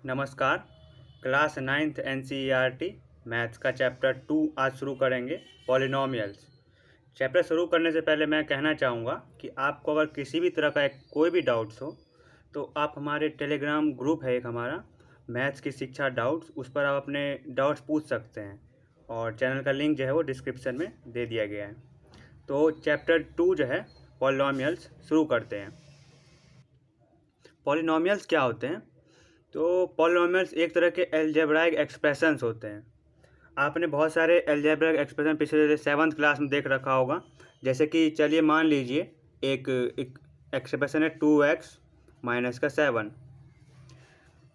नमस्कार। Class 9th NCERT maths का chapter 2 आज शुरू करेंगे, पॉलिनोमियल्स। चैप्टर शुरू करने से पहले मैं कहना चाहूँगा कि आपको अगर किसी भी तरह का कोई भी डाउट्स हो तो आप हमारे टेलीग्राम ग्रुप है एक हमारा, मैथ्स की शिक्षा डाउट्स, उस पर आप अपने डाउट्स पूछ सकते हैं और चैनल का लिंक जो है वो डिस्क्रिप्शन में दे दिया गया है। तो चैप्टर 2 जो है पॉलिनोमियल्स शुरू करते हैं। पॉलिनोमियल्स क्या होते हैं? तो पॉलिनोमियल्स एक तरह के एल्जेब्राइक एक्सप्रेशंस होते हैं। आपने बहुत सारे एल्जेब्राइक एक्सप्रेशन पिछले 7th क्लास में देख रखा होगा। जैसे कि चलिए मान लीजिए एक एक्सप्रेशन है 2x माइनस का 7।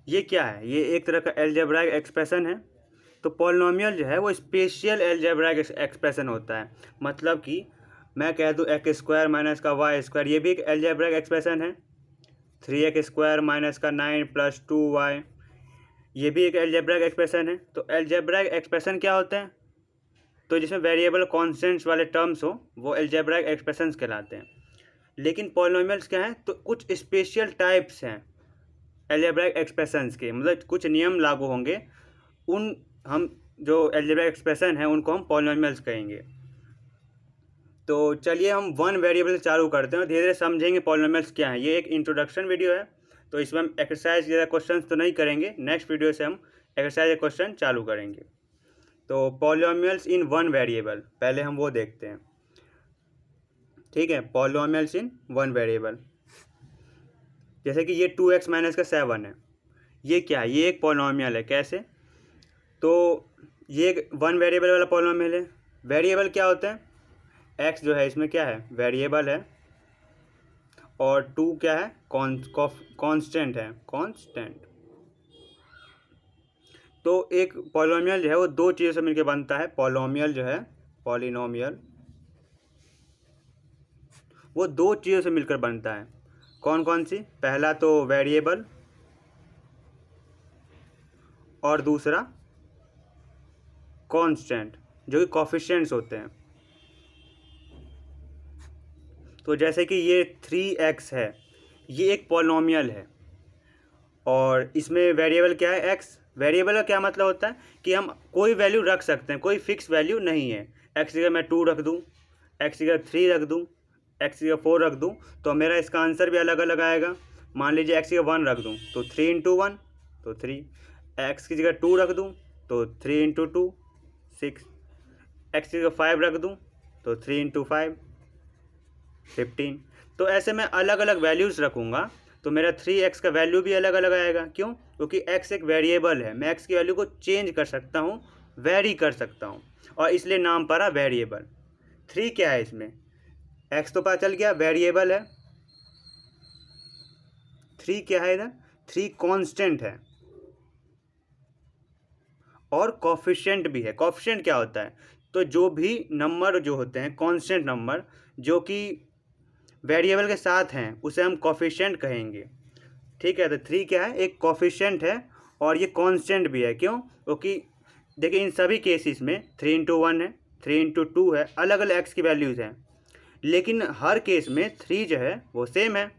ये क्या है? ये एक तरह का एल्जेब्राइक एक्सप्रेशन है। तो पॉलिनोमियल जो है वो स्पेशल एल्जेब्राइक एक्सप्रेशन होता है। मतलब कि मैं कह दूँ एक्स स्क्वायर माइनस का वाई स्क्वायर, ये भी एक एल्जेब्राइक एक्सप्रेशन है। 3x स्क्वायर माइनस का 9 प्लस 2y, ये भी एक एल्जेब्राइक एक्सप्रेशन है। तो एल्जेब्राइक एक्सप्रेशन क्या होते हैं? तो जिसमें वेरिएबल कॉन्स्टेंट्स वाले टर्म्स हो वो एल्जेब्राइक एक्सप्रेशंस कहलाते हैं। लेकिन पॉलिनोमियल्स क्या हैं? तो कुछ स्पेशल टाइप्स हैं एल्जेब्राइक एक्सप्रेशंस के, मतलब कुछ नियम लागू होंगे, उन हम जो एल्जेब्राइक एक्सप्रेशन है उनको हम पॉलिनोमियल्स कहेंगे। तो चलिए हम वन वेरिएबल से चालू करते हैं और धीरे धीरे समझेंगे पॉलिनोमियल्स क्या हैं। ये एक इंट्रोडक्शन वीडियो है, तो इसमें हम एक्सरसाइज जैसा क्वेश्चन तो नहीं करेंगे। नेक्स्ट वीडियो से हम एक्सरसाइज क्वेश्चन चालू करेंगे। तो पॉलिनोमियल्स इन वन वेरिएबल, पहले हम वो देखते हैं। ठीक है, पॉलिनोमियल्स इन वन वेरिएबल, जैसे कि ये 2x माइनस का 7 है। ये क्या है? ये एक पॉलिनोमियल है। कैसे? तो ये एक वन वेरिएबल वाला पॉलिनोमियल है। वेरिएबल क्या होता है? x जो है इसमें क्या है? वेरिएबल है, और 2 क्या है? कांस्टेंट है, कांस्टेंट। तो एक पॉलिनोमियल जो है वो दो चीज़ों से मिलकर बनता है। पॉलिनोमियल जो है, पॉलिनोमियल वो दो चीज़ों से मिलकर बनता है। कौन कौन सी? पहला तो वेरिएबल और दूसरा कांस्टेंट, जो कि कोफिशिएंट्स होते हैं। तो जैसे कि ये 3x है, ये एक पॉलिनोमियल है और इसमें वेरिएबल क्या है? x। वेरिएबल का क्या मतलब होता है कि हम कोई वैल्यू रख सकते हैं, कोई फिक्स वैल्यू नहीं है। x की जगह मैं 2 रख दूँ, x की जगह 3 रख दूँ, x की जगह 4 रख दूँ, तो मेरा इसका आंसर भी अलग अलग आएगा। मान लीजिए x की जगह 1 रख दूँ तो 3 इंटू 1 तो 3, x की जगह 2 रख दूँ तो 3 इंटू 2 6, x की जगह 5 रख दूँ तो 3 इंटू 5 15। तो ऐसे मैं अलग अलग वैल्यूज़ रखूँगा तो मेरा 3x का वैल्यू भी अलग अलग आएगा। क्यों? क्योंकि x एक वेरिएबल है, मैं x की वैल्यू को चेंज कर सकता हूँ, वेरी कर सकता हूँ, और इसलिए नाम पड़ा वेरिएबल। 3 क्या है इसमें? x तो पता चल गया, वेरिएबल है। 3 क्या है इधर? 3 कांस्टेंट है और कोफिशिएंट भी है। कोफिशिएंट क्या होता है? तो जो भी नंबर जो होते हैं, कांस्टेंट नंबर जो कि वेरिएबल के साथ हैं, उसे हम कोफिशिएंट कहेंगे। ठीक है, तो 3 क्या है? एक कोफिशिएंट है और ये कांस्टेंट भी है। क्यों? क्योंकि देखिए इन सभी केसेस में 3 इंटू 1 है, 3 इंटू 2 है, अलग अलग एक्स की वैल्यूज़ हैं, लेकिन हर केस में 3 जो है वो सेम है।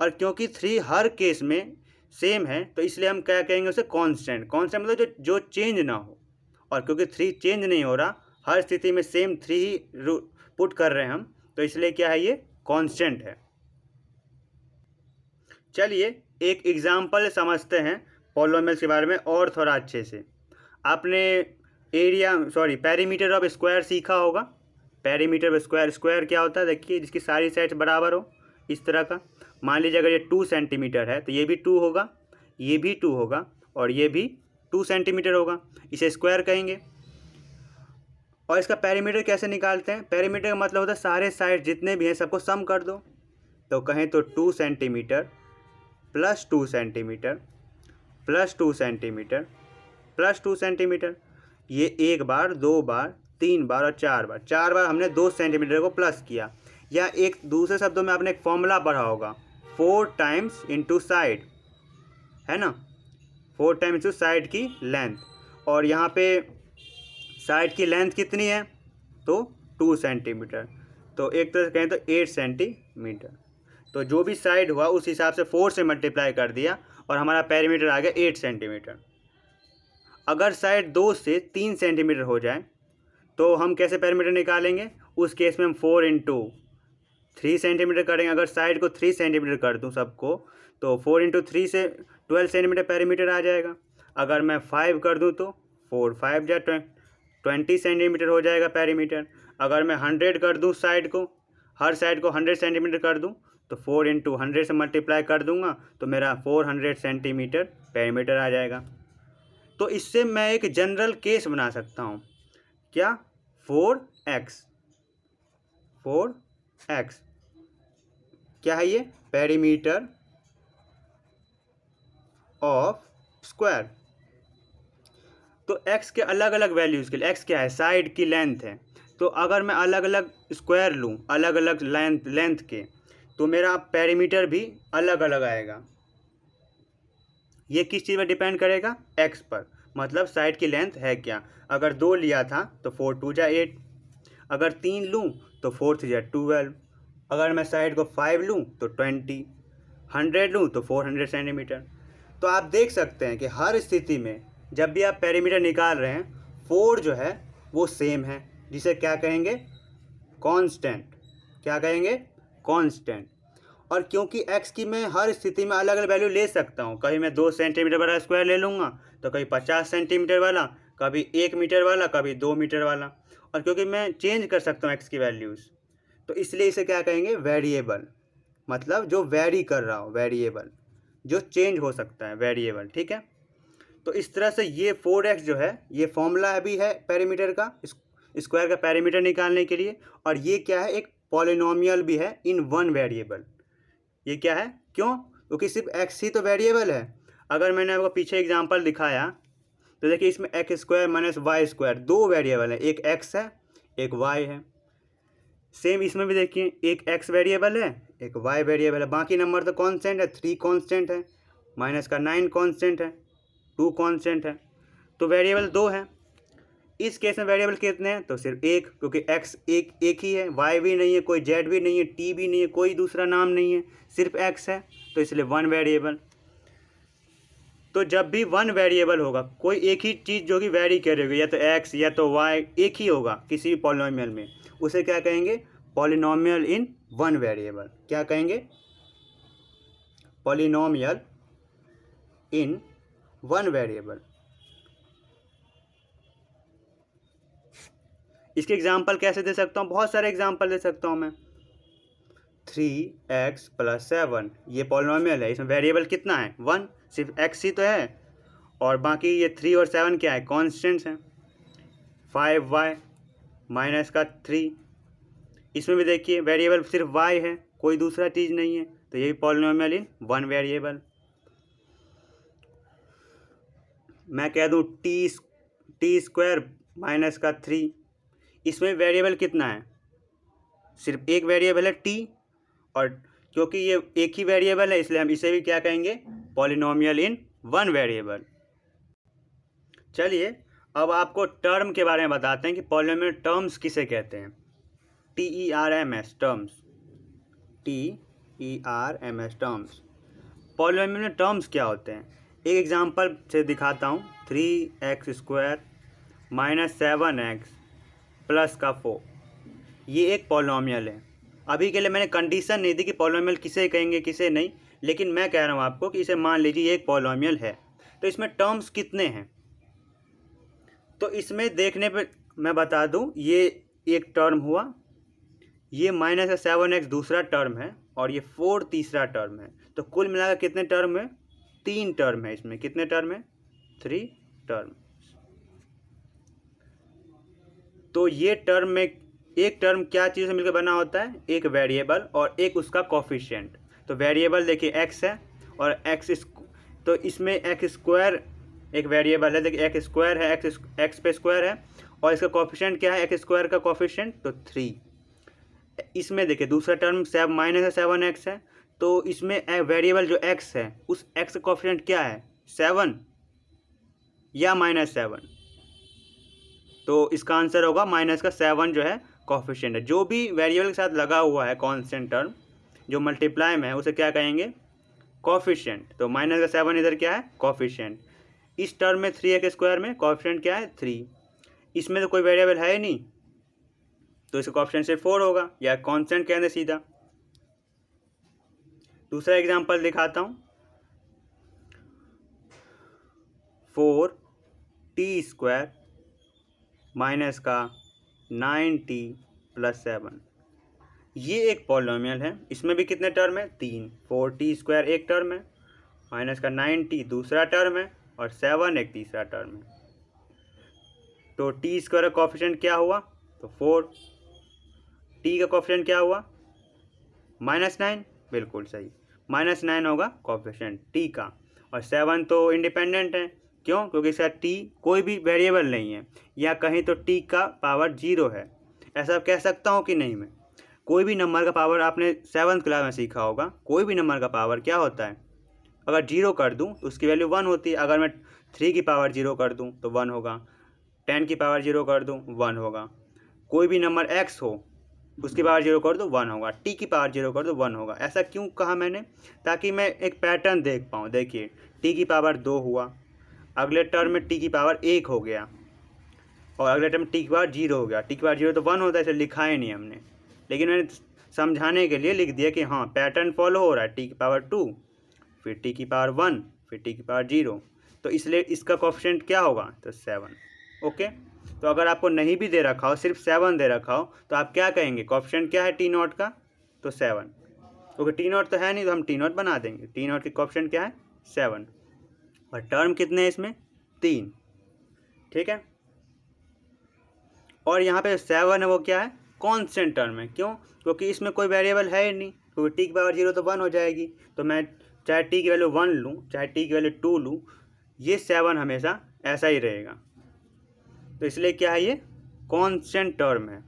और क्योंकि 3 हर केस में सेम है तो इसलिए हम क्या कहेंगे उसे? कांस्टेंट। कांस्टेंट मतलब जो चेंज ना हो। और क्योंकि 3 चेंज नहीं हो रहा, हर स्थिति में सेम 3 ही पुट कर रहे हैं हम, तो इसलिए क्या है? ये कांस्टेंट है। चलिए एक एग्जाम्पल समझते हैं पॉलिनोमियल्स के बारे में और थोड़ा अच्छे से। आपने पेरीमीटर ऑफ स्क्वायर सीखा होगा। पेरीमीटर ऑफ स्क्वायर, स्क्वायर क्या होता है? देखिए, जिसकी सारी साइड्स बराबर हो, इस तरह का। मान लीजिए अगर ये 2 सेंटीमीटर है तो ये भी 2 होगा, ये भी 2 होगा, और ये भी 2 सेंटीमीटर होगा। इसे स्क्वायर कहेंगे। और इसका पेरीमीटर कैसे निकालते हैं? पेरीमीटर का मतलब होता है सारे साइड जितने भी हैं सबको सम कर दो। तो कहें तो 2 centimetre plus 2 centimetre plus 2 centimetre plus 2 centimetre, ये एक बार, दो बार, 3 बार और 4 बार। 4 बार हमने 2 सेंटीमीटर को प्लस किया। या एक दूसरे शब्दों में आपने एक फॉर्मूला पढ़ा होगा, 4 टाइम्स इंटू साइड, है ना? 4 टाइम्स इंटू साइड की लेंथ, और यहाँ पे साइड की लेंथ कितनी है? तो 2 सेंटीमीटर। तो एक तरह से कहें तो 8 सेंटीमीटर। तो जो भी साइड हुआ उस हिसाब से 4 से मल्टीप्लाई कर दिया और हमारा पेरीमीटर आ गया 8 सेंटीमीटर। अगर साइड 2 से 3 सेंटीमीटर हो जाए तो हम कैसे पेरीमीटर निकालेंगे? उस केस में हम 4 इंटू 3 सेंटीमीटर करेंगे। अगर साइड को 3 सेंटीमीटर कर दूं सबको, तो 4 इंटू 3 से 12 सेंटीमीटर पेरीमीटर आ जाएगा। अगर मैं 5 कर दूं तो 4 5 जा 20 सेंटीमीटर हो जाएगा पेरीमीटर। अगर मैं 100 कर दूं साइड को, हर साइड को 100 सेंटीमीटर कर दूं, तो 4 इंटू 100 से मल्टीप्लाई कर दूंगा तो मेरा 400 सेंटीमीटर पेरीमीटर आ जाएगा। तो इससे मैं एक जनरल केस बना सकता हूँ। क्या? 4x क्या है ये? Perimeter of square. तो x के अलग अलग वैल्यूज़ के लिए, x क्या है? साइड की लेंथ है। तो अगर मैं अलग अलग स्क्वायर लूँ, अलग अलग लेंथ के, तो मेरा पेरीमीटर भी अलग अलग आएगा। ये किस चीज़ पर डिपेंड करेगा? x पर, मतलब साइड की लेंथ है क्या। अगर 2 लिया था तो 4 2 जा 8, अगर 3 लूँ तो 4 3 जा 12, अगर मैं साइड को 5 लूँ तो 20, 100 लूँ तो 400 सेंटीमीटर। तो आप देख सकते हैं कि हर स्थिति में जब भी आप पेरीमीटर निकाल रहे हैं, 4 जो है वो सेम है, जिसे क्या कहेंगे? कांस्टेंट। क्या कहेंगे? कांस्टेंट। और क्योंकि x की मैं हर स्थिति में अलग अलग वैल्यू ले सकता हूँ, कभी मैं 2 सेंटीमीटर वाला स्क्वायर ले लूँगा तो कभी 50 सेंटीमीटर वाला, कभी 1 मीटर वाला, कभी 2 मीटर वाला। और क्योंकि मैं चेंज कर सकता हूँ x की वैल्यूज़, तो इसलिए इसे क्या कहेंगे? वेरिएबल। मतलब जो वेरी कर रहा हो, वेरिएबल, जो चेंज हो सकता है, वेरिएबल। ठीक है। तो इस तरह से ये 4x जो है ये फॉर्मूला भी है पेरीमीटर का, स्क्वायर का पेरीमीटर निकालने के लिए। और ये क्या है? एक पॉलिनोमियल भी है इन वन वेरिएबल। ये क्या है? क्यों? क्योंकि सिर्फ x ही तो वेरिएबल है। अगर मैंने आपको पीछे एग्जांपल दिखाया तो देखिए इसमें x square minus y square 2 variable है, एक x है एक y है। सेम इसमें भी देखिए एक x वेरिएबल है एक y वेरिएबल है, बाकी नंबर तो कांस्टेंट है। 3 कांस्टेंट है, माइनस का 9 कांस्टेंट है, 2 कांस्टेंट है, तो वेरिएबल 2 है। इस केस में वेरिएबल कितने हैं? तो सिर्फ एक, क्योंकि x एक ही है, y भी नहीं है, कोई z भी नहीं है, t भी नहीं है, कोई दूसरा नाम नहीं है, सिर्फ x है, तो इसलिए 1 वेरिएबल। तो जब भी 1 वेरिएबल होगा, कोई एक ही चीज़ जो कि वेरी करेगी, या तो x या तो y एक ही होगा किसी भी पॉलिनोमियल में, उसे क्या कहेंगे? पॉलिनोमियल इन 1 वेरिएबल। क्या कहेंगे? पॉलिनोमियल इन 1 वेरिएबल। इसके एग्जाम्पल कैसे दे सकता हूँ? बहुत सारे एग्जाम्पल दे सकता हूँ मैं। 3x + 7 ये पॉलिनोमियल है, इसमें वेरिएबल कितना है? 1, सिर्फ x ही तो है, और बाकी ये 3 और 7 क्या है? कॉन्स्टेंट्स हैं। 5y माइनस का 3, इसमें भी देखिए वेरिएबल सिर्फ y है, कोई दूसरा चीज़ नहीं है, तो ये भी पॉलिनोमियल इन 1 वेरिएबल। मैं कह दूँ टी स्क्वायर माइनस का 3, इसमें वेरिएबल कितना है? सिर्फ एक वेरिएबल है t, और क्योंकि ये एक ही वेरिएबल है इसलिए हम इसे भी क्या कहेंगे? पॉलिनोमियल इन 1 वेरिएबल। चलिए अब आपको टर्म के बारे में बताते हैं कि पॉलिनोमियल टर्म्स किसे कहते हैं। TERMS terms, TERMS terms. Polynomial terms क्या होते हैं? एक एग्जांपल से दिखाता हूँ। 3x² माइनस 7x प्लस का 4, ये एक पॉलिनोमियल है। अभी के लिए मैंने कंडीशन नहीं दी कि पॉलिनोमियल किसे कहेंगे किसे नहीं, लेकिन मैं कह रहा हूँ आपको कि इसे मान लीजिए एक पॉलिनोमियल है। तो इसमें टर्म्स कितने हैं? तो इसमें देखने पे मैं बता दूँ, ये एक टर्म हुआ, ये माइनस का 7x दूसरा टर्म है, और ये 4 तीसरा टर्म है। तो कुल मिलाकर कितने टर्म है? 3 टर्म है। इसमें कितने टर्म है? 3 टर्म। तो ये टर्म में एक टर्म क्या चीज़ से मिलकर बना होता है? एक वेरिएबल और एक उसका कोफिशिएंट। तो वेरिएबल देखिए x है, और तो इसमें x स्क्वायर एक वेरिएबल है, देखिए x स्क्वायर है, x पे स्क्वायर है, और इसका कोफिशिएंट क्या है? x स्क्वायर का कोफिशिएंट तो 3। इसमें देखिए दूसरा टर्म माइनस 7x है, तो इसमें वेरिएबल जो x है उस x का कोफिशिएंट क्या है? 7 या -7? तो इसका आंसर होगा माइनस का 7 जो है कोफिशिएंट है। जो भी वेरिएबल के साथ लगा हुआ है कांस्टेंट टर्म जो मल्टीप्लाई में है उसे क्या कहेंगे? कॉफिशिएंट, तो माइनस का 7 इधर क्या है कॉफिशिएंट। इस टर्म में 3x² में कॉफिशिएंट क्या है 3, इसमें तो कोई वेरिएबल है ही नहीं, तो इसका कॉफिशिएंट सिर्फ 4 होगा, या कांस्टेंट कहने सीधा। दूसरा एग्जांपल दिखाता हूँ, 4t² माइनस का 9t + 7, ये एक पॉलिनोमियल है। इसमें भी कितने टर्म है 3, 4t² एक टर्म है, माइनस का 9t दूसरा टर्म है, और 7 एक तीसरा टर्म है। तो t² का कॉफिशिएंट क्या हुआ, तो 4, t का कॉफिशिएंट क्या हुआ -9, बिल्कुल सही, -9 होगा कॉफिशिएंट t का। और 7 तो इंडिपेंडेंट है, क्यों, क्योंकि इसका t कोई भी वेरिएबल नहीं है, या कहीं तो t का पावर 0 है। ऐसा कह सकता हूँ कि नहीं मैं, कोई भी नंबर का पावर आपने 7th क्लास में सीखा होगा, कोई भी नंबर का पावर क्या होता है, अगर 0 कर दूं तो उसकी वैल्यू 1 होती है। अगर मैं 3 की पावर 0 कर दूं तो 1 होगा, 10 की पावर 0 कर दूं 1 होगा, कोई भी नंबर x हो उसकी पावर 0 कर दो 1 होगा, t की पावर 0 कर दो 1 होगा। ऐसा क्यों कहा मैंने, ताकि मैं एक पैटर्न देख पाऊँ। देखिए t की पावर 2 हुआ, अगले टर्म में t की पावर 1 हो गया, और अगले टर्म में t की पावर 0 हो गया। t की पावर 0 तो 1 होता है, इसे लिखा ही नहीं हमने, लेकिन मैंने समझाने के लिए लिख दिया कि हाँ पैटर्न फॉलो हो रहा है, t की पावर 2, फिर t की पावर 1, फिर t की पावर 0, तो इसलिए इसका कोएफिशिएंट क्या होगा, तो 7। ओके, तो अगर आपको नहीं भी दे रखा हो, सिर्फ 7 दे रखा हो, तो आप क्या कहेंगे, कोएफिशिएंट क्या है t0 का, तो 7। ओके, t0 तो है नहीं, तो हम t0 बना देंगे। t0 की कोएफिशिएंट क्या है 7, और टर्म कितने हैं इसमें 3, ठीक है। और यहाँ पे 7 है वो क्या है कांस्टेंट टर्म है, क्यों, क्योंकि इसमें कोई वेरिएबल है ही नहीं, क्योंकि t की पावर 0 तो 1 हो जाएगी। तो मैं चाहे t की वैल्यू 1 लूँ, चाहे t की वैल्यू 2 लूँ, ये 7 हमेशा ऐसा ही रहेगा। तो इसलिए क्या है, ये कांस्टेंट टर्म है।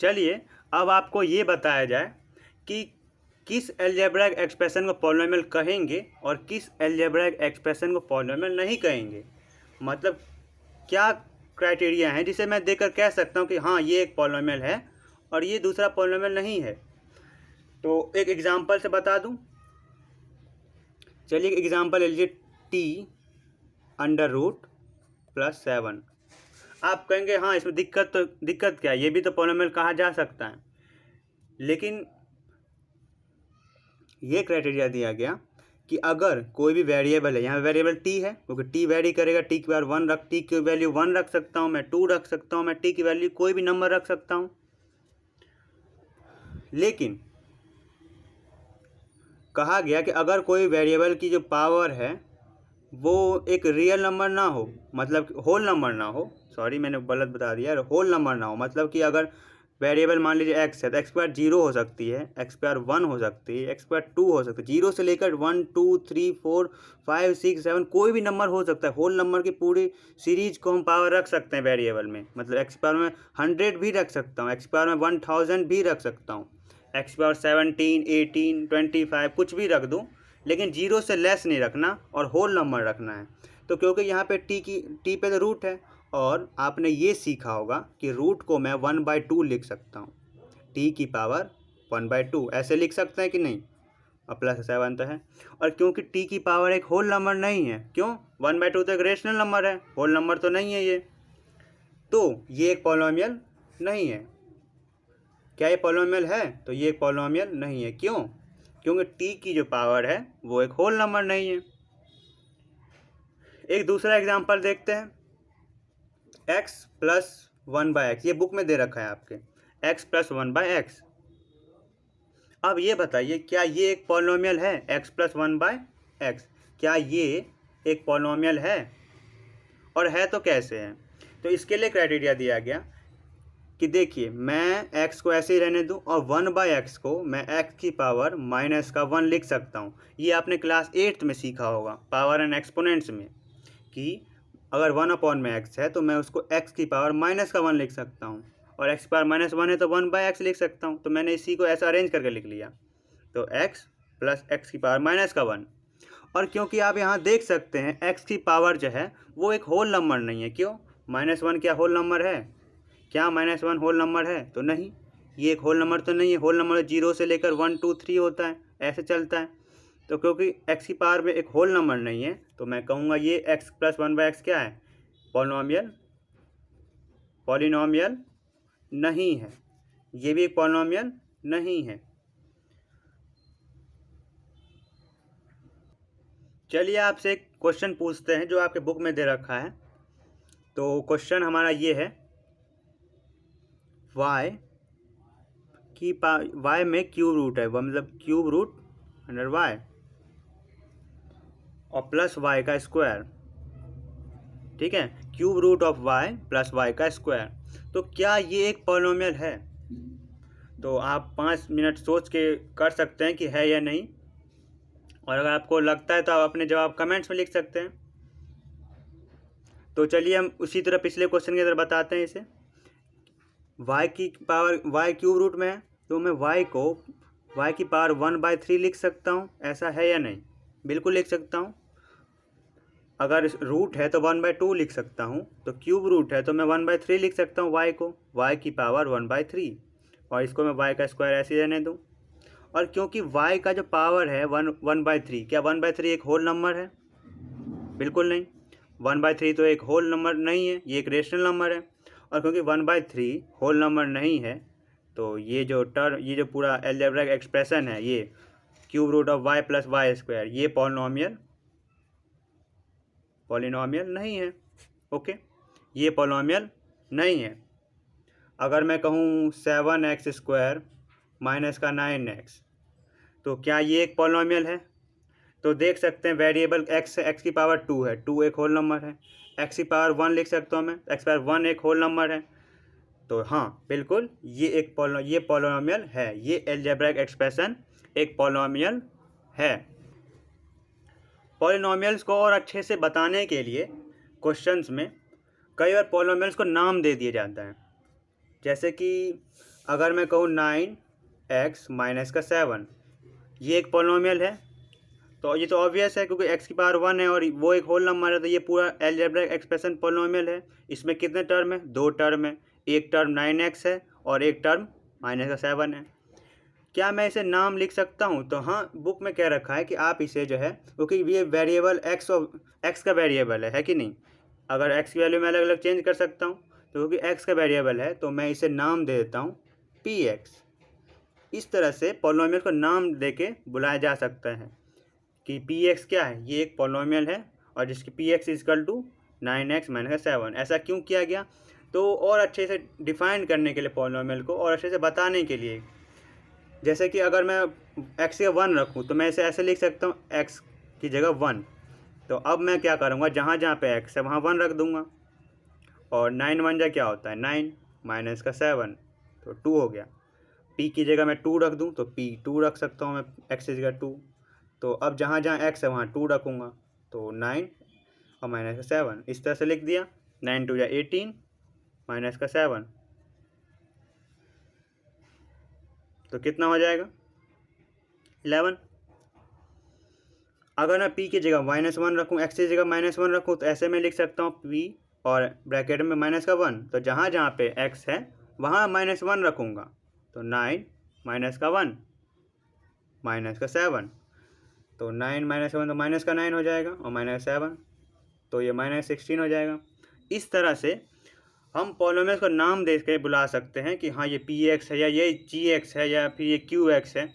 चलिए अब आपको ये बताया जाए कि किस अलजेब्राइक एक्सप्रेशन को पॉलिनोमियल कहेंगे और किस अलजेब्राइक एक्सप्रेशन को पॉलिनोमियल नहीं कहेंगे। मतलब क्या क्राइटेरिया है जिसे मैं देखकर कह सकता हूँ कि हाँ ये एक पॉलिनोमियल है और ये दूसरा पॉलिनोमियल नहीं है। तो एक एग्जांपल से बता दूँ, चलिए एग्जांपल ले लीजिए t√+7। आप कहेंगे हाँ इसमें दिक्कत क्या है, ये भी तो पॉलिनोमियल कहा जा सकता है, लेकिन ये क्राइटेरिया दिया गया कि अगर कोई भी वेरिएबल है, यहाँ वेरिएबल t है क्योंकि t वेरी करेगा, t की बार 1 रख, t की वैल्यू 1 रख सकता हूँ मैं, 2 रख सकता हूँ मैं, t की वैल्यू कोई भी नंबर रख सकता हूँ। लेकिन कहा गया कि अगर कोई वेरिएबल की जो पावर है वो एक रियल नंबर ना हो, मतलब होल नंबर ना हो, सॉरी मैंने गलत बता दिया, होल नंबर ना हो, मतलब कि अगर वेरिएबल मान लीजिए x है तो x स्क्वायर 0 हो सकती है, x स्क्वायर 1 हो सकती है, x स्क्वायर 2 हो सकती है, 0 से लेकर 1 2 3 4 5 6 7 कोई भी नंबर हो सकता है। होल नंबर की पूरी सीरीज को हम पावर रख सकते हैं वेरिएबल में, मतलब x पावर में 100 भी रख सकता हूँ, x पावर में 1000 भी रख सकता हूँ, x पावर 17 18 25 कुछ भी रख दूँ, लेकिन 0 से लेस नहीं रखना और होल नंबर रखना है। तो क्योंकि यहाँ पे t पे तो रूट है, और आपने ये सीखा होगा कि रूट को मैं 1/2 लिख सकता हूँ, t की पावर 1/2 ऐसे लिख सकते हैं कि नहीं, और +7 तो है। और क्योंकि t की पावर एक होल नंबर नहीं है, क्यों, 1/2 तो एक रेशनल नंबर है, होल नंबर तो नहीं है ये, तो ये एक पॉलिनोमियल नहीं है। क्या ये पॉलिनोमियल है, तो ये एक पॉलिनोमियल नहीं है, क्यों, क्योंकि t की जो पावर है वो एक होल नंबर नहीं है। एक दूसरा एग्जांपल देखते हैं, x + 1/x, ये बुक में दे रखा है आपके, x + 1/x। अब ये बताइए क्या ये एक पॉलिनोमियल है, x + 1/x, क्या ये एक पॉलिनोमियल है, और है तो कैसे है। तो इसके लिए क्राइटेरिया दिया गया कि देखिए मैं x को ऐसे ही रहने दूं और 1/x को मैं x की पावर -1 लिख सकता हूं। ये आपने क्लास 8th में सीखा होगा पावर एंड एक्सपोनेंट्स में, कि अगर 1/x है तो मैं उसको x की पावर -1 लिख सकता हूँ, और x की पावर -1 है तो 1/x लिख सकता हूँ। तो मैंने इसी को ऐसा अरेंज करके लिख लिया, तो x + x की पावर -1। और क्योंकि आप यहाँ देख सकते हैं x की पावर जो है वो एक होल नंबर नहीं है, क्यों, -1 क्या होल नंबर है, क्या -1 होल नंबर है, तो नहीं, ये एक होल नंबर तो नहीं है, होल नंबर 0 से लेकर 1 2 3 होता है, ऐसे चलता है। तो क्योंकि x की पावर में एक होल नंबर नहीं है तो मैं कहूँगा ये x प्लस 1/x क्या है, पॉलिनॉमियल नहीं है, ये भी एक पॉलिनॉमियल नहीं है। चलिए आपसे एक क्वेश्चन पूछते हैं जो आपके बुक में दे रखा है। तो क्वेश्चन हमारा ये है, y में क्यूब रूट है, वह मतलब क्यूब रूट अंडर y और प्लस y का स्क्वायर, ठीक है, cube root of y plus y का स्क्वायर। तो क्या ये एक पॉलिनॉमियल है? तो आप 5 मिनट सोच के कर सकते हैं कि है या नहीं, और अगर आपको लगता है तो आप अपने जवाब कमेंट्स में लिख सकते हैं। तो चलिए हम उसी तरह पिछले क्वेश्चन की तरह बताते हैं इसे। y की पावर y क्यूब रूट में है तो मैं y को y की पावर 1/3 लिख सकता हूँ, ऐसा है या नहीं? बिल्कुल लिख सकता हूँ। अगर रूट है तो 1/2 लिख सकता हूँ, तो क्यूब रूट है तो मैं 1/3 लिख सकता हूँ y को, y की पावर 1/3, और इसको मैं y का स्क्वायर ऐसे ही रहने दूँ। और क्योंकि y का जो पावर है 1/3, क्या 1/3 एक होल नंबर है? बिल्कुल नहीं, 1/3 तो एक होल नंबर नहीं है, ये एक रेशनल नंबर है। और क्योंकि 1/3 होल नंबर नहीं है तो ये जो पूरा अलजेब्रिक एक्सप्रेशन है, ये cube root of y plus y square, ये पॉलिनॉमियल नहीं है। ओके, ये पॉलिनॉमियल नहीं है। अगर मैं कहूँ 7x² माइनस का 9x, तो क्या ये एक पॉलिनॉमियल है? तो देख सकते हैं वेरिएबल x की पावर 2 है, 2 एक होल नंबर है। x की पावर 1 लिख सकता हूँ मैं, x पावर 1 एक होल नंबर है। तो हाँ बिल्कुल ये पॉलिनॉमियल है, ये अलजेब्रिक एक्सप्रेशन एक पॉलिनॉमियल है। पॉलिनॉमियल्स को और अच्छे से बताने के लिए क्वेश्चंस में कई बार पॉलिनॉमियल्स को नाम दे दिया जाता है। जैसे कि अगर मैं कहूँ 9x माइनस का 7, ये एक पॉलिनॉमियल है, तो ये तो ऑब्वियस है क्योंकि x की पावर 1 है और वो एक होल नंबर है, तो ये पूरा अलजेब्रिक एक्सप्रेशन पॉलिनॉमियल है। इसमें कितने टर्म है? 2 टर्म है, एक टर्म 9x है और एक टर्म माइनस का 7 है। क्या मैं इसे नाम लिख सकता हूँ? तो हाँ, बुक में कह रखा है कि आप इसे जो है, क्योंकि ये वेरिएबल x का वेरिएबल है कि नहीं, अगर x की वैल्यू मैं अलग अलग चेंज कर सकता हूँ, तो क्योंकि x का वेरिएबल है तो मैं इसे नाम दे देता हूँ px। इस तरह से पॉलिनॉमियल को नाम देके बुलाया जा सकता है कि px क्या है, ये एक पॉलिनॉमियल है और जिसकी px equal to 9x minus 7। ऐसा क्यों किया गया? तो और अच्छे से डिफाइन करने के लिए, पॉलिनॉमियल को और अच्छे से बताने के लिए। जैसे कि अगर मैं x का 1 रखूँ तो मैं इसे ऐसे लिख सकता हूँ, x की जगह 1। तो अब मैं क्या करूँगा, जहाँ जहाँ पे x है वहाँ 1 रख दूँगा, और 9 1 जा क्या होता है 9 माइनस का 7, तो 2 हो गया। p की जगह मैं 2 रख दूँ तो p 2 रख सकता हूँ मैं, x की जगह 2। तो अब जहाँ जहाँ x है वहाँ 2 रखूँगा, तो 9 और माइनस का 7, इस तरह से लिख दिया। 9 2 या 18 माइनस का 7, तो कितना हो जाएगा 11। अगर मैं p की जगह -1 रखूँ, x की जगह -1 रखूँ, तो ऐसे में लिख सकता हूँ p और ब्रैकेट में माइनस का 1, तो जहाँ जहाँ पे x है वहाँ -1 रखूँगा, तो 9 माइनस का 1 माइनस का 7, तो 9 माइनस 7 तो माइनस का 9 हो जाएगा, और माइनस 7 तो ये -16 हो जाएगा। इस तरह से हम पॉलिनॉमियल्स को नाम दे के बुला सकते हैं कि हाँ ये px है, या ये gx है, या फिर ये qx है।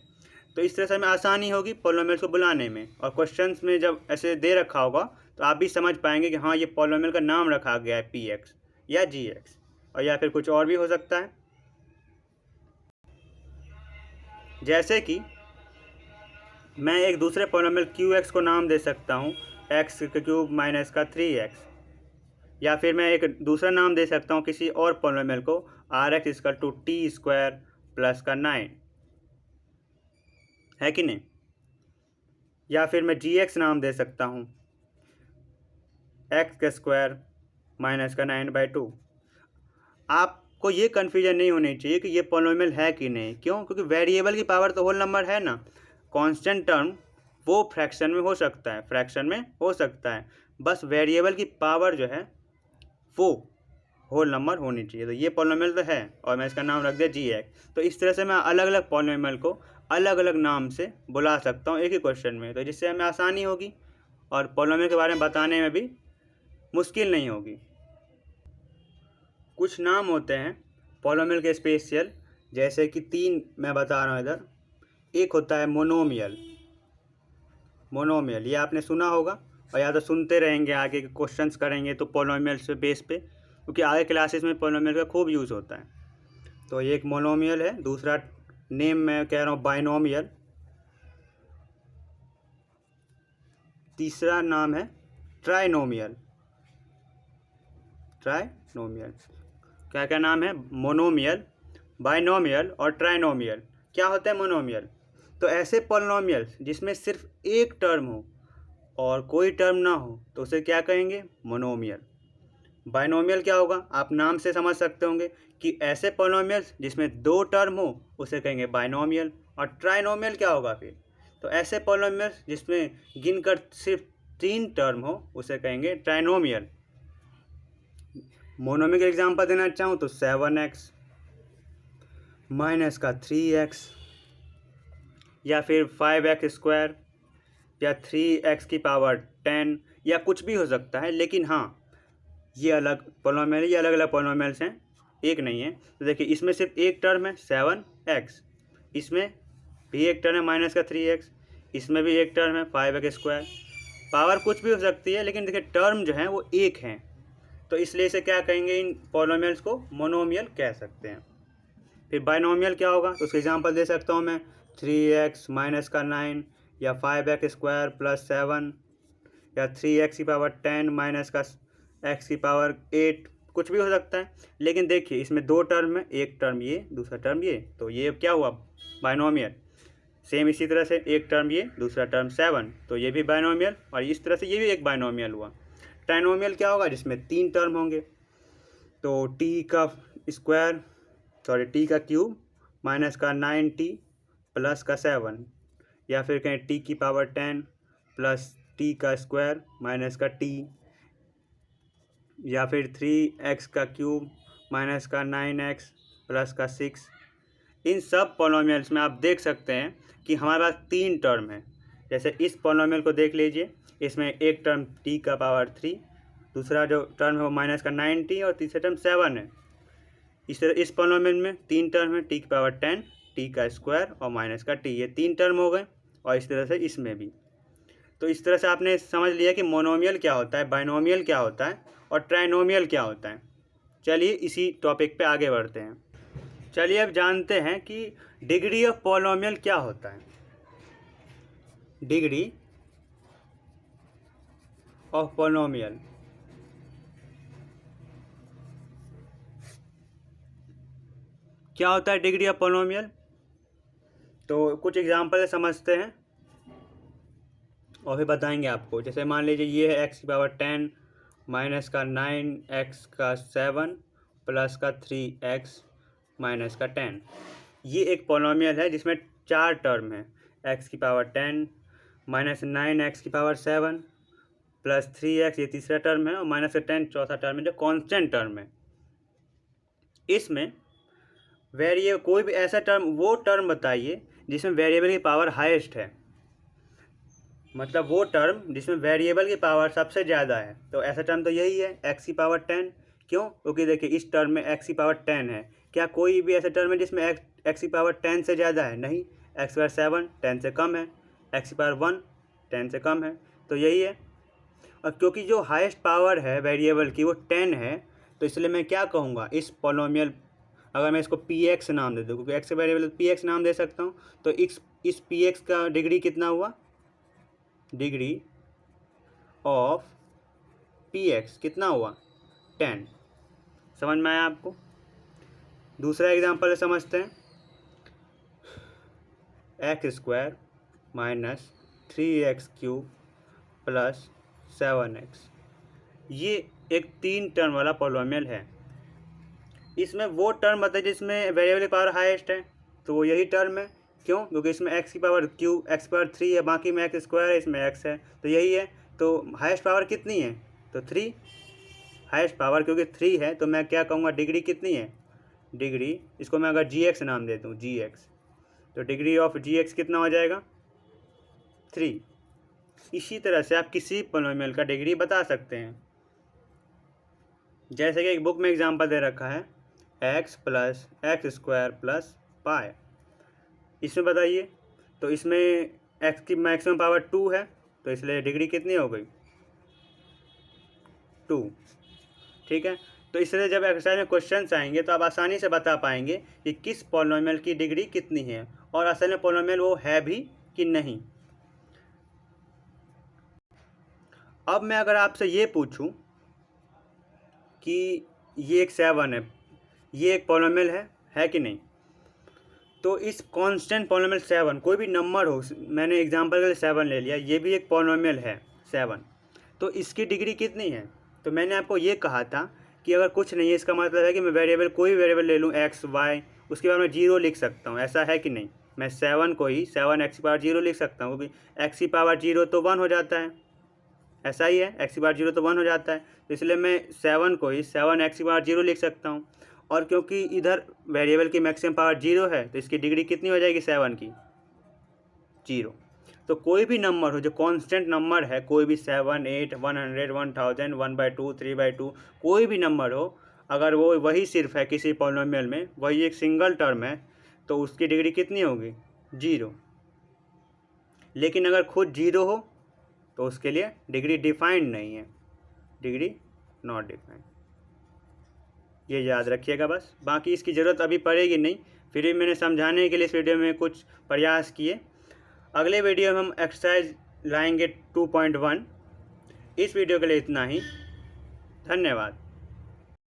तो इस तरह से हमें आसानी होगी पॉलिनॉमियल्स को बुलाने में, और क्वेश्चंस में जब ऐसे दे रखा होगा तो आप भी समझ पाएंगे कि हाँ ये पॉलिनॉमियल का नाम रखा गया है px या gx, और या फिर कुछ और भी हो सकता है। जैसे कि मैं एक दूसरे पॉलिनॉमियल qx को नाम दे सकता हूँ x³ माइनस का 3x, या फिर मैं एक दूसरा नाम दे सकता हूँ किसी और पॉलिनॉमियल को rx equal to t² plus का 9, है कि नहीं। या फिर मैं gx नाम दे सकता हूँ x² माइनस का 9/2। आपको ये कन्फ्यूजन नहीं होनी चाहिए कि ये पॉलिनॉमियल है कि नहीं। क्यों? क्योंकि वेरिएबल की पावर तो होल नंबर है ना। कांस्टेंट टर्म वो फ्रैक्शन में हो सकता है, बस वेरिएबल की पावर जो है वो होल नंबर होनी चाहिए। तो ये पॉलिनोमियल तो है और मैं इसका नाम रख दिया जी एक्स। तो इस तरह से मैं अलग अलग पॉलिनोमियल को अलग अलग नाम से बुला सकता हूँ एक ही क्वेश्चन में, तो जिससे हमें आसानी होगी और पॉलिनोमियल के बारे में बताने में भी मुश्किल नहीं होगी। कुछ नाम होते हैं पॉलिनोमियल के स्पेशल, जैसे कि 3 मैं बता रहा हूँ इधर। एक होता है मोनोमियल। मोनोमियल ये आपने सुना होगा और या तो सुनते रहेंगे, आगे के क्वेश्चंस करेंगे तो पॉलिनोमियल से बेस पे, क्योंकि आगे क्लासेस में पॉलिनोमियल का खूब यूज़ होता है। तो ये एक मोनोमियल है। दूसरा नेम मैं कह रहा हूँ बाइनोमियल। तीसरा नाम है ट्राइनोमियल। ट्राइनोमियल क्या क्या नाम है? मोनोमियल, बाइनोमियल और ट्राइनोमियल। क्या होता है मोनोमियल? तो ऐसे पॉलिनोमियल जिसमें सिर्फ एक टर्म हो और कोई टर्म ना हो तो उसे क्या कहेंगे? मोनोमियल। बाइनोमियल क्या होगा? आप नाम से समझ सकते होंगे कि ऐसे पॉलिनोमियल्स जिसमें 2 टर्म हो उसे कहेंगे बाइनोमियल। और ट्राइनोमियल क्या होगा फिर? तो ऐसे पॉलिनोमियल्स जिसमें गिनकर सिर्फ 3 टर्म हो उसे कहेंगे ट्राइनोमियल। मोनोमियल का एग्जांपल देना चाहूँ तो 7x माइनस का 3x, या फिर 5x² या 3x की पावर 10, या कुछ भी हो सकता है। लेकिन हाँ, ये अलग पॉलिनोमियल, ये अलग अलग पॉलिनोमियल्स हैं, एक नहीं है। तो देखिए इसमें सिर्फ एक टर्म है 7x, इसमें भी एक टर्म है माइनस का 3x, इसमें भी एक टर्म है 5x²। पावर कुछ भी हो सकती है लेकिन देखिए टर्म जो है वो एक हैं, तो इसलिए इसे क्या कहेंगे? इन पॉलिनोमियल्स को मोनोमियल कह सकते हैं। फिर बाइनोमियल क्या होगा? तो उसका एग्जांपल दे सकता हूँ मैं 3x माइनस का 9, या 5x² प्लस 7, या 3x की पावर 10 माइनस का x की पावर 8, कुछ भी हो सकता है। लेकिन देखिए इसमें 2 टर्म है, एक टर्म ये, दूसरा टर्म ये, तो ये क्या हुआ? बाइनोमियल। सेम इसी तरह से एक टर्म ये, दूसरा टर्म 7, तो ये भी बाइनोमियल। और इस तरह से ये भी एक बाइनोमियल हुआ। ट्राइनोमियल क्या होगा? जिसमें 3 टर्म होंगे, तो टी का क्यूब माइनस का 9t प्लस का 7, या फिर कहें टी की पावर 10 प्लस टी का स्क्वायर माइनस का t, या फिर 3x का क्यूब माइनस का 9x प्लस का 6। इन सब पॉलिनोमियल्स में आप देख सकते हैं कि हमारे पास 3 टर्म है। जैसे इस पॉलिनोमियल को देख लीजिए, इसमें एक टर्म t का पावर 3, दूसरा जो टर्म है वो माइनस का 9t और तीसरा टर्म 7 है। इस तरह इस पॉलिनोमियल में 3 टर्म है, t की पावर 10, t का स्क्वायर और माइनस का t, ये 3 टर्म हो गए। और इस तरह से इसमें भी। तो इस तरह से आपने समझ लिया कि मोनोमियल क्या होता है, बाइनोमियल क्या होता है और ट्राइनोमियल क्या होता है। चलिए इसी टॉपिक पे आगे बढ़ते हैं। चलिए अब जानते हैं कि डिग्री ऑफ पॉलिनोमियल क्या होता है। डिग्री ऑफ पॉलिनोमियल क्या होता है? डिग्री ऑफ पॉलिनोमियल तो कुछ एग्जांपल समझते हैं और फिर बताएंगे आपको। जैसे मान लीजिए ये है x की पावर 10 माइनस का 9x का 7 प्लस का 3x माइनस का 10। ये एक पॉलिनोमियल है जिसमें 4 टर्म है, x की पावर 10 माइनस 9x की पावर 7 प्लस 3x ये तीसरा टर्म है और माइनस का 10 चौथा टर्म है जो कांस्टेंट टर्म है। इसमें वेरिएबल कोई भी ऐसा टर्म, वो टर्म बताइए जिसमें वेरिएबल की पावर हाईएस्ट है, मतलब वो टर्म जिसमें वेरिएबल की पावर सबसे ज़्यादा है। तो ऐसा टर्म तो यही है x की पावर 10। क्यों? क्योंकि देखिए इस टर्म में x की पावर 10 है। क्या कोई भी ऐसा टर्म है जिसमें x की पावर 10 से ज़्यादा है? नहीं। x पावर 7 10 से कम है, x की पावर 1 10 से कम है, तो यही है। और क्योंकि जो हाईएस्ट पावर है वेरिएबल की वो 10 है, तो इसलिए मैं क्या कहूँगा, इस पॉलिनोमियल, अगर मैं इसको px नाम दे दूँ, क्योंकि x वेरिएबल px नाम दे सकता हूँ, तो इस px का डिग्री कितना हुआ? डिग्री ऑफ px कितना हुआ? 10। समझ में आया आपको? दूसरा एग्जांपल समझते हैं। x² minus 3x³ plus 7x, ये एक 3 टर्म वाला पॉलिनोमियल है। इसमें वो टर्म बताइए जिसमें वेरिएबल की पावर हाईएस्ट है, तो वो यही टर्म है। क्यों? क्योंकि इसमें x की पावर क्यूब, x पावर 3 है, बाकी में x² है, इसमें x है, तो यही है। तो हाईएस्ट पावर कितनी है? तो 3। हाईएस्ट पावर क्योंकि 3 है तो मैं क्या कहूँगा, डिग्री कितनी है, डिग्री, इसको मैं अगर जी एक्स नाम दे दूँ, जी एक्स, तो डिग्री ऑफ जी एक्स कितना हो जाएगा, 3। इसी तरह से आप किसी पॉलिनोमियल का डिग्री बता सकते हैं। जैसे कि एक बुक में एग्जांपल दे रखा है x plus x square plus pi, इसमें बताइए, तो इसमें x की मैक्सिमम पावर 2 है, तो इसलिए डिग्री कितनी हो गई, 2। ठीक है, तो इसलिए जब एक्सरसाइज में क्वेश्चंस आएंगे तो आप आसानी से बता पाएंगे कि किस पॉलिनोमियल की डिग्री कितनी है और असल में पॉलिनोमियल वो है भी कि नहीं। अब मैं अगर आपसे ये पूछूं कि ये एक 7 है, ये एक पॉलिनोमियल है कि नहीं, तो इस कांस्टेंट पॉलिनोमियल 7, कोई भी नंबर हो, मैंने एग्जांपल के लिए 7 ले लिया, ये भी एक पॉलिनोमियल है 7, तो इसकी डिग्री कितनी है। तो मैंने आपको ये कहा था कि अगर कुछ नहीं है, इसका मतलब है कि मैं वेरिएबल, कोई भी वेरिएबल ले लूँ x y, उसके बाद मैं 0 लिख सकता हूँ, ऐसा है कि नहीं। मैं 7 को ही 7x की पावर 0 लिख सकता हूँ, क्योंकि x की पावर 0 तो 1 हो जाता है, ऐसा ही है, x की पावर 0 तो 1 हो जाता है, तो इसलिए मैं 7 को ही 7x की पावर 0 लिख सकता हूँ। और क्योंकि इधर वेरिएबल की मैक्सिमम पावर 0 है, तो इसकी डिग्री कितनी हो जाएगी 7 की, 0। तो कोई भी नंबर हो जो कांस्टेंट नंबर है, कोई भी 7, 8, 100, 1000, 1/2, 3/2, कोई भी नंबर हो, अगर वो वही सिर्फ है किसी पॉलिनोमियल में, वही एक सिंगल टर्म है, तो उसकी डिग्री कितनी होगी, 0। लेकिन अगर खुद 0 हो तो उसके लिए डिग्री डिफाइंड नहीं है, डिग्री नॉट डिफाइंड, ये याद रखिएगा बस। बाकी इसकी ज़रूरत अभी पड़ेगी नहीं, फिर भी मैंने समझाने के लिए इस वीडियो में कुछ प्रयास किए। अगले वीडियो में हम एक्सरसाइज लाएंगे 2.1। इस वीडियो के लिए इतना ही, धन्यवाद।